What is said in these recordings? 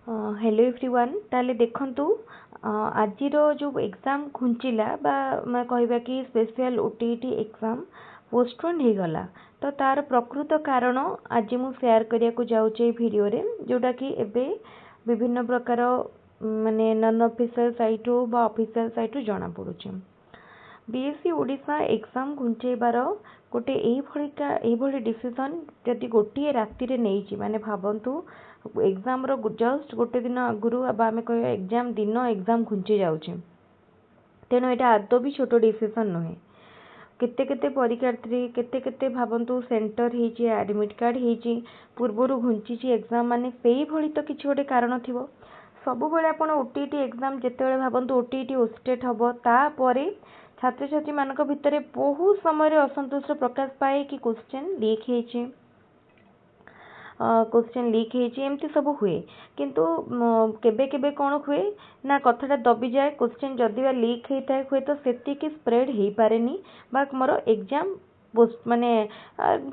Hello everyone ताले देखंतु आजिर जो एग्जाम घुंचिला बा मैं कहबा कि स्पेशल ओटीटी एग्जाम पोस्टपोन हो गला तो तार प्रकृत कारण आज मु शेयर करिया को जाउचे वीडियो रे जोटा कि एबे विभिन्न प्रकार माने नॉन ऑफिशियल साइट हो बा ऑफिशियल साइट हो जाना पड़ुचे। बीएससी ओडिशा एग्जाम घुंचेबार गोटे एभली डिसीजन जदि गोटे राति रे नेइची माने भाबंतु एग्जाम रो जस्ट गोटे दिन आगुरु आमे कह एग्जाम दिन एग्जाम घुंची जाउचे तेणु एटा आदौ भी छोट डिसीजन नुहे। केते केते परीक्षार्थी केते केते भाबंतु सेंटर हेची एडमिट कार्ड हेची पूर्वरु घुंची एग्जाम माने सेही भली तो किछि गोटे कारण थिबो। सब बेले आपण ओटीटी एग्जाम जेतेबेले भाबंतु ओटीटी ओस्टेट हबो तापरे छात्र छात्री मानक भितरे बहुत समय असंतोष प्रकाश पाए कि क्वेश्चन लीक हेची एमती सब हुए किंतु केबे केबे कौन हुए ना कथाटा दबी जाए क्वेश्चन जदि बा लीक होता है हुए तो सेति की स्प्रेड हो पारे नी बा मोर एग्जाम माने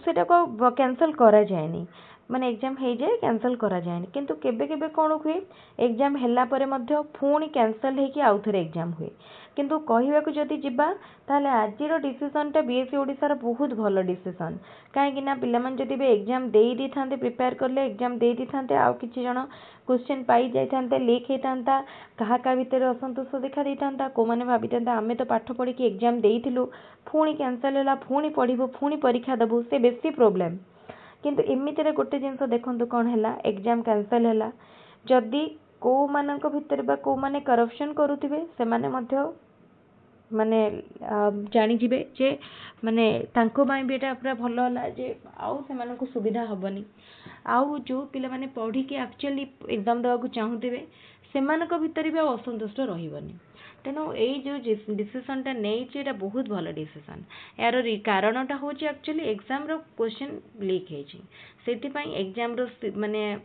सेटा को कैंसल करा जाएनी माने एग्जाम हो जाए कैंसल करा जाएनी किंतु केबे केबे कौन हुए एग्जाम हेला परे मध्य पुणी कैंसल होकि आउ थरे एग्जाम हुए किंतु कहवा को जदि जिबा ताले आजिर डिसीजन टा बीएससी ओडिसा रो बहुत भलो डिसीजन कहीं ना पिला मन जदि बे एग्जाम देई दी थांते प्रिपेयर करले एग्जाम देई दी थांते आउ किछि जण क्वेश्चन पाई जाय थांते लीक हे थांता कहा का भीतर असंतोष देखा दै थांता को माने भाबी थांता आमे तो पाठ पढ़ी कि एग्जाम देइथिलु पुणी कैंसल होला पुणी पढ़िबो पुणी परीक्षा देबो से बेसी प्रॉब्लम किंतु एमिति रे गोटे जिंस देखंतु कोन हैला एग्जाम कैंसल हैला जदि को मानक भितर बा को माने करप्शन करूथिबे से माने मध्य माने जानी जिबे जे माने तांको बाई बेटा पूरा भलो होला जे आउ से मानको सुविधा हबनी आउ जो पिला माने पढ़ी के एक्चुअली एग्जाम देवा को चाहुथिबे से मानक भितर भी असंतुष्ट रहिबनी तेणु यही जो डिसीजन टा नहीं एटा बहुत भलो डिसीजन यार कारणटा हूँ एक्चुअली एग्जाम रो क्वेश्चन लीक हेची सेति पई एग्जाम रो माने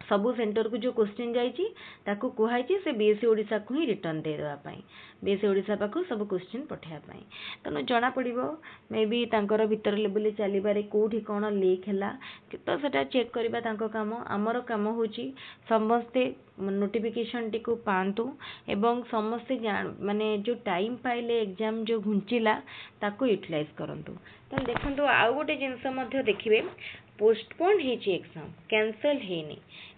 सबू सेंटर को जो क्वेश्चन जाइए ताकू कहुई से बीएससी ओडिशा को ही रिटर्न दे देवा पई बीएससी ओडिशा पाखु सब क्वेश्चन पठाया पई तेणु जना पड़िबो मे बी तांकर भीतर लेवल चलीबारे कोठी कोन लीक हैला तो सेटा चेक करबा तांको काम हमर काम होची समस्ते नोटिफिकेशन टी को पांतु एवं समस्ते माने जो टाइम पाइले एग्जाम जो घुंचिला ताको यूटिलाइज करंतु त देखंतु आउ गोटे जिंस मध्य देखिबे पोस्टपोन हेची एग्जाम कैंसल हेनी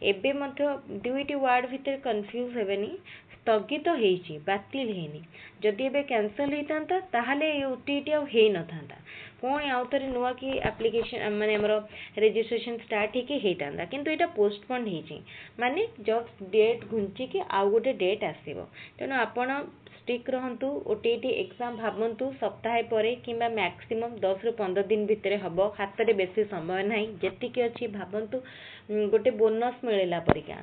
एबे मध्य दुईटी वर्ड भितर कंफ्यूज हेबेनी स्थगित हेची बातिल हेनी जदि एबे कैंसल हेतांता ताहाले ओटीटी आ हे नथांता पुणी आउ थरे नुआ की एप्लिकेशन माने हमरो रजिस्ट्रेशन स्टार्ट हेकी हेतांता किंतु एटा पोस्टपोन हेची माने जस्ट डेट घुंची के आउ गोटे डेट आसीबो तेनो आपण स्टिक रहंतु ओटीटी एग्जाम भाबंतु सप्ताह परे किंबा मैक्सिमम 10 रु 15 दिन भितरे हबो हाथ रे बेसी समय नाही जेतिके अछि भाबंतु गोटे बोनस मिलेला परिका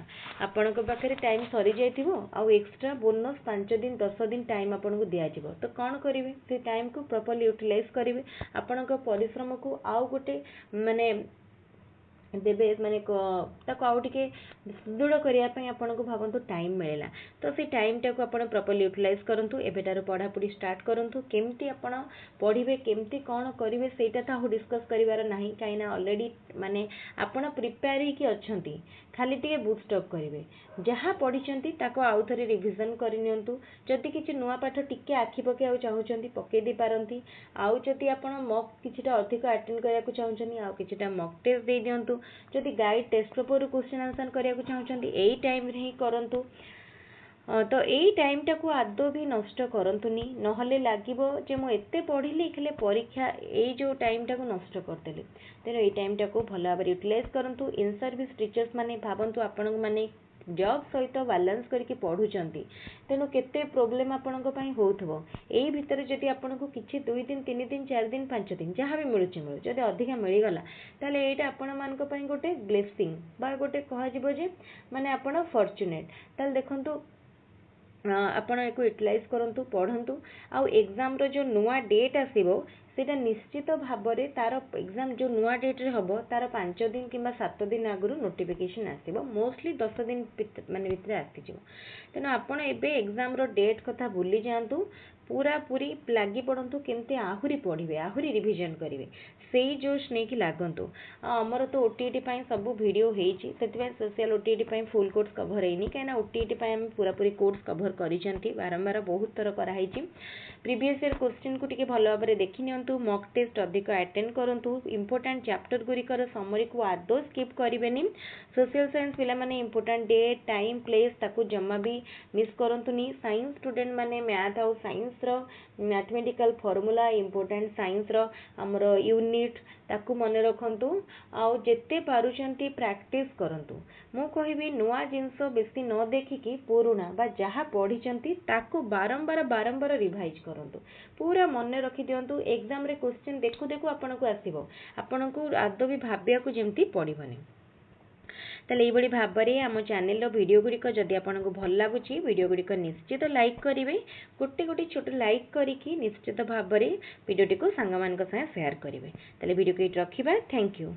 आपनको पाखरे टाइम सरी जाइथिबो आ एक्स्ट्रा बोनस 5 दिन 10 दिन टाइम आपनको दिया जिवो तो कोन करिवे से टाइम को प्रॉपर्ली यूटिलाइज करिवे आपनको परिश्रम को आउ गोटे माने देबे माने ताको आउ टिके दृढ़ करिया पई आपनको भाबंतु टाइम मिलेला तो से टाइम टाको आपण प्रॉपर्ली यूटिलाइज करंतु एबेटार पढ़ा पढ़ी स्टार्ट करंतु केमती आपण पढ़िबे केमती कोन करिवे सेटा ता हो डिस्कस करिवार नाही काइना ऑलरेडी माने आपण प्रिपेयर ही कि अछंती खाली टिके बूस्टअप करिवे जहाँ पढ़िचंती ताको आउ थरे रिवीजन करि नियंतु जदि किछि नुवा पाठ टिके आखि पके आउ चाहुचंती पके दी पारंती आउ जदि आपण मॉक किछिटा अधिक अटेंड करिया को चाहुचंती आउ किछिटा मॉक टेस्ट दे दियंतु जदि guide test paper question answer करिया को चाहुचंती एई टाइम रे ही करंतु तो यही टाइम टाको आदौ भी नष्ट करंतुनी नहले लागिबो जे मो एते पढ़िली खाली परीक्षा एई जो टाइम टाको नष्ट करदेली तेनो एई टाइम टाको भलो भाबरे यूटिलाइज करंतु इन सर्विस टीचर्स माने भाबंतु आपण माने जॉब सहित बैलेंस करके पढ़ुचंती तेणु केते प्रोब्लेम आपनको पई होथबो एई भितर जदि आपनको किछि 2 दिन 3 दिन 4 दिन 5 दिन जहाँ भी मिलुछि मिलु जदि अधिका मिली गला ताले एटा आपण मानको पई गोटे ब्लेसिंग बा गोटे कहा जिवो जे माने आपण फॉर्चुनेट ताले देखंतु आपण एको यूटिलाइज करंतु पढ़ंतु आउ एग्जाम रो जो नुवा डेट आसीबो ସେଇଟା ନିଶ୍ଚିତ ଭାବରେ ତାର ଏକ୍ଜାମ ଯେଉଁ ନୂଆ ଡେଟ୍ରେ ହେବ ତାର 5 ଦିନ କିମ୍ବା 7 ଦିନ ଆଗରୁ ନୋଟିଫିକେସନ୍ ଆସିବ, ମୋଷ୍ଟଲି 10 ଦିନ ଭିତରେ ଆସିଯିବ। ତେଣୁ ଆପଣ ଏବେ ଏକ୍ଜାମର ଡେଟ୍ କଥା ଭୁଲି ଯାଆନ୍ତୁ, ପୁରାପୁରି ଲାଗି ପଡ଼ନ୍ତୁ କେମିତି ଆହୁରି ପଢ଼ିବେ, ଆହୁରି ରିଭିଜନ୍ କରିବେ, ସେଇ ଜୋସ୍ ନେଇକି ଲାଗନ୍ତୁ। ଆମର ତ OTET ପାଇଁ ସବୁ ଭିଡ଼ିଓ ହେଇଛି, ସେଥିପାଇଁ ସ୍ପେଶିଆଲ OTET ପାଇଁ ଫୁଲ୍ କୋର୍ସ କଭର ହେଇନି, କାହିଁକିନା OTET ପାଇଁ ଆମେ ପୁରାପୁରି କୋର୍ସ କଭର କରିଛନ୍ତି, ବାରମ୍ବାର ବହୁତ ଥର କରାହେଇଛି। ପ୍ରିଭିୟସ୍ ଇୟର୍ କୋଶ୍ଚିନ୍କୁ ଟିକେ ଭଲ ଭାବରେ ଦେଖି ନିଅନ୍ତୁ, ମକ୍ ଟେଷ୍ଟ ଅଧିକ ଆଟେଣ୍ଡ କରନ୍ତୁ, ଇମ୍ପୋର୍ଟାଣ୍ଟ ଚାପ୍ଟର ଗୁଡ଼ିକର ସମରିକୁ ଆଦୌ ସ୍କିପ୍ କରିବେନି। ସୋସିଆଲ ସାଇନ୍ସ ପିଲାମାନେ ଇମ୍ପୋର୍ଟାଣ୍ଟ ଡେଟ୍, ଟାଇମ୍, ପ୍ଲେସ୍ ତାକୁ ଜମା ବି ମିସ୍ କରନ୍ତୁନି। ସାଇନ୍ସ ଷ୍ଟୁଡେଣ୍ଟ ମାନେ ମ୍ୟାଥ୍ ଆଉ ସାଇନ୍ସର ମ୍ୟାଥମେଟିକାଲ ଫର୍ମୁଲା, ଇମ୍ପୋର୍ଟାଣ୍ଟ ସାଇନ୍ସର ଆମର ୟୁନିଟ୍ ତାକୁ ମନେ ରଖନ୍ତୁ, ଆଉ ଯେତେ ପାରୁଛନ୍ତି ପ୍ରାକ୍ଟିସ୍ କରନ୍ତୁ। ମୁଁ କହିବି ନୂଆ ଜିନିଷ ବେଶୀ ନ ଦେଖିକି ପୁରୁଣା ବା ଯାହା ପଢ଼ିଛନ୍ତି ତାକୁ ବାରମ୍ବାର ରିଭାଇଜ୍ କରନ୍ତୁ, ପୁରା ମନେ ରଖିଦିଅନ୍ତୁ। ଏକ୍ଜାମରେ କ୍ୱେଶ୍ଚିନ୍ ଦେଖୁ ଦେଖୁ ଆପଣଙ୍କୁ ଆସିବ, ଆପଣଙ୍କୁ ଆଦୌ ବି ଭାବିବାକୁ ଯେମିତି ପଡ଼ିବନି। ତାହେଲେ ଏଇଭଳି ଭାବରେ ଆମ ଚ୍ୟାନେଲର ଭିଡ଼ିଓ ଗୁଡ଼ିକ ଯଦି ଆପଣଙ୍କୁ ଭଲ ଲାଗୁଛି, ଭିଡ଼ିଓ ଗୁଡ଼ିକ ନିଶ୍ଚିତ ଲାଇକ୍ କରିବେ, ଗୋଟେ ଛୋଟ ଲାଇକ୍ କରିକି ନିଶ୍ଚିତ ଭାବରେ ଭିଡ଼ିଓଟିକୁ ସାଙ୍ଗମାନଙ୍କ ସାଙ୍ଗେ ସେୟାର କରିବେ। ତାହେଲେ ଭିଡ଼ିଓକୁ ଏଇଠି ରଖିବା, ଥ୍ୟାଙ୍କ ୟୁ।